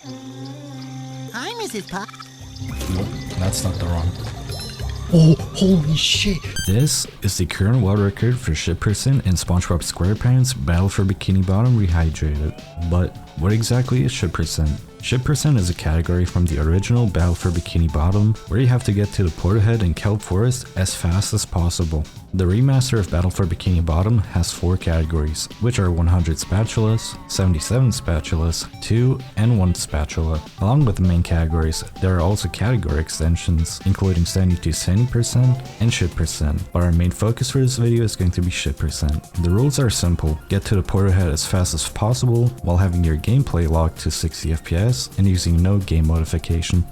Hi, Mrs. Pop. Nope, that's not the run. Oh, holy shit! This is the current world record for ship percent in Spongebob Squarepants Battle for Bikini Bottom Rehydrated. But what exactly is ship percent? Ship percent is a category from the original Battle for Bikini Bottom, where you have to get to the portalhead in Kelp Forest as fast as possible. The remaster of Battle for Bikini Bottom has 4 categories, which are 100 spatulas, 77 spatulas, 2 and 1 spatula. Along with the main categories, there are also category extensions, including 70 to 70% and ship percent, but our main focus for this video is going to be ship percent. The rules are simple: get to the portalhead as fast as possible while having your gameplay locked to 60 FPS and using no game modification.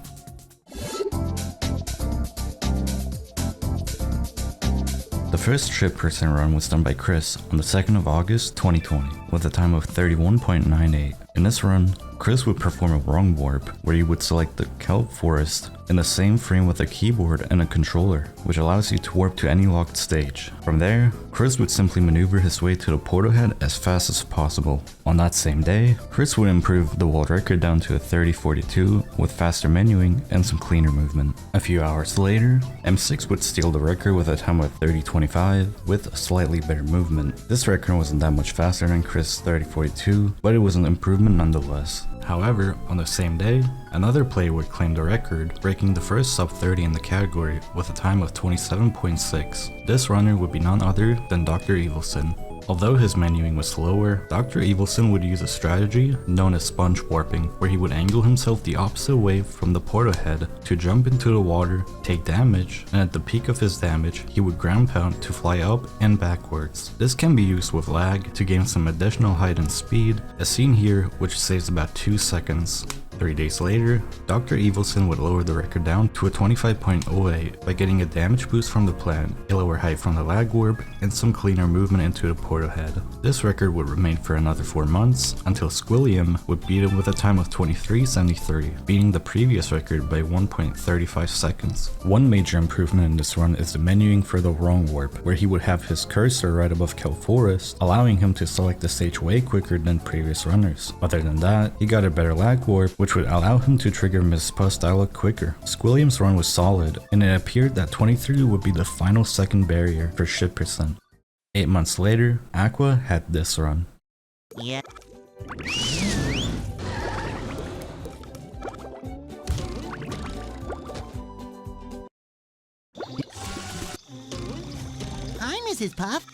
The first ship percent run was done by Chris on the 2nd of August 2020 with a time of 31.98. In this run, Chris would perform a wrong warp where you would select the Kelp Forest in the same frame with a keyboard and a controller, which allows you to warp to any locked stage. From there, Chris would simply maneuver his way to the portalhead as fast as possible. On that same day, Chris would improve the world record down to a 3042 with faster menuing and some cleaner movement. A few hours later, M6 would steal the record with a time of 3025 with slightly better movement. This record wasn't that much faster than Chris' 3042, but it was an improvement nonetheless. However, on the same day, another player would claim the record, breaking the first sub 30 in the category with a time of 27.6. This runner would be none other than Dr. Evilson. Although his menuing was slower, Dr. Evilson would use a strategy known as sponge warping, where he would angle himself the opposite way from the portalhead to jump into the water, take damage, and at the peak of his damage, he would ground pound to fly up and backwards. This can be used with lag to gain some additional height and speed, as seen here, which saves about 2 seconds. 3 days later, Dr. Evilson would lower the record down to a 25.08 by getting a damage boost from the plant, a lower height from the lag warp, and some cleaner movement into the portalhead. This record would remain for another 4 months until Squilliam would beat him with a time of 23.73, beating the previous record by 1.35 seconds. One major improvement in this run is the menuing for the wrong warp, where he would have his cursor right above Kelp Forest, allowing him to select the stage way quicker than previous runners. Other than that, he got a better lag warp, which would allow him to trigger Miss Puss dialogue quicker. Squilliam's run was solid, and it appeared that 23 would be the final second barrier for ship percent. 8 months later, Aqua had this run. Yeah. Hi, Mrs. Puff.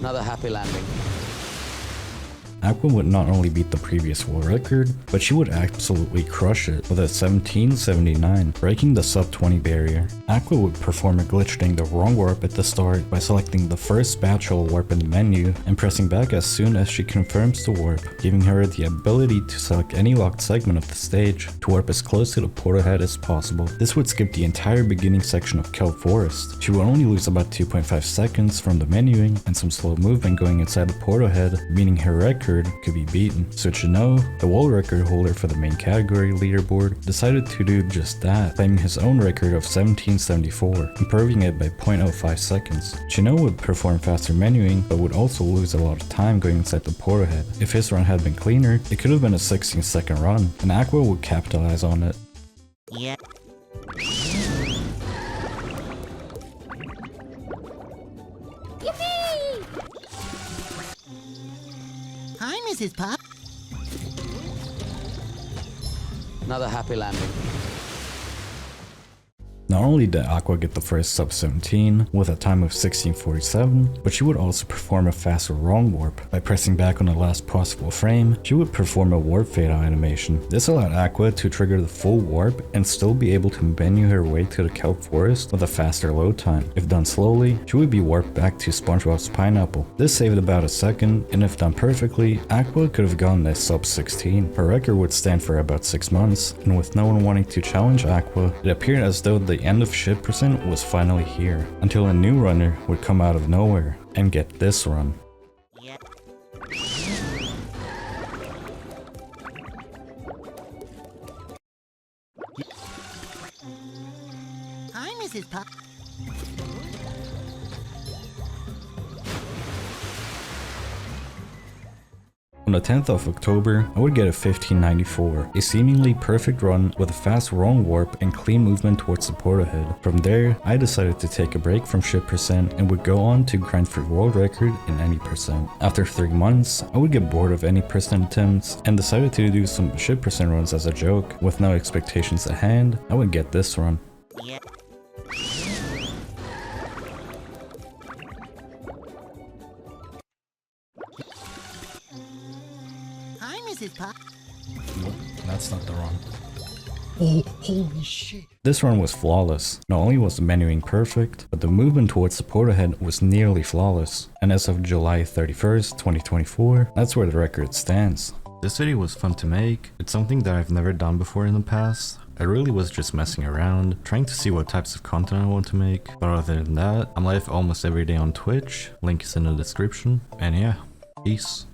Another happy landing. Aqua would not only beat the previous world record, but she would absolutely crush it with a 17.79, breaking the sub 20 barrier. Aqua would perform a glitch during the wrong warp at the start by selecting the first spatula warp in the menu and pressing back as soon as she confirms the warp, giving her the ability to select any locked segment of the stage to warp as close to the portalhead as possible. This would skip the entire beginning section of Kelp Forest. She would only lose about 2.5 seconds from the menuing and some slow movement going inside the portalhead, meaning her record could be beaten. So to know, the world record holder for the main category leaderboard decided to do just that, claiming his own record of 1774, improving it by 0.05 seconds. Chino would perform faster menuing, but would also lose a lot of time going inside the portalhead. If his run had been cleaner, it could have been a 16-second run, and Aqua would capitalize on it. Yeah. Hi, Mrs. Puff. Another happy landing. Not only did Aqua get the first sub 17 with a time of 16.47, but she would also perform a faster wrong warp. By pressing back on the last possible frame, she would perform a warp fade animation. This allowed Aqua to trigger the full warp and still be able to menu her way to the Kelp Forest with a faster load time. If done slowly, she would be warped back to Spongebob's Pineapple. This saved about a second, and if done perfectly, Aqua could have gotten a sub 16. Her record would stand for about 6 months, and with no one wanting to challenge Aqua, it appeared as though the end of ship percent was finally here, until a new runner would come out of nowhere and get this run. Yeah. Hi, Mrs. Puff. On the 10th of October, I would get a 1594, a seemingly perfect run with a fast wrong warp and clean movement towards the port ahead. From there, I decided to take a break from ship percent and would go on to grind for world record in any percent. After 3 months, I would get bored of any percent attempts and decided to do some ship percent runs as a joke. With no expectations at hand, I would get this run. Yeah. Hi, Mrs. Pop. That's not the run. Oh, holy shit. This run was flawless. Not only was the menuing perfect, but the movement towards the port ahead was nearly flawless. And as of July 31st, 2024, that's where the record stands. This video was fun to make. It's something that I've never done before in the past. I really was just messing around, trying to see what types of content I want to make. But other than that, I'm live almost every day on Twitch. Link is in the description. And yeah, peace.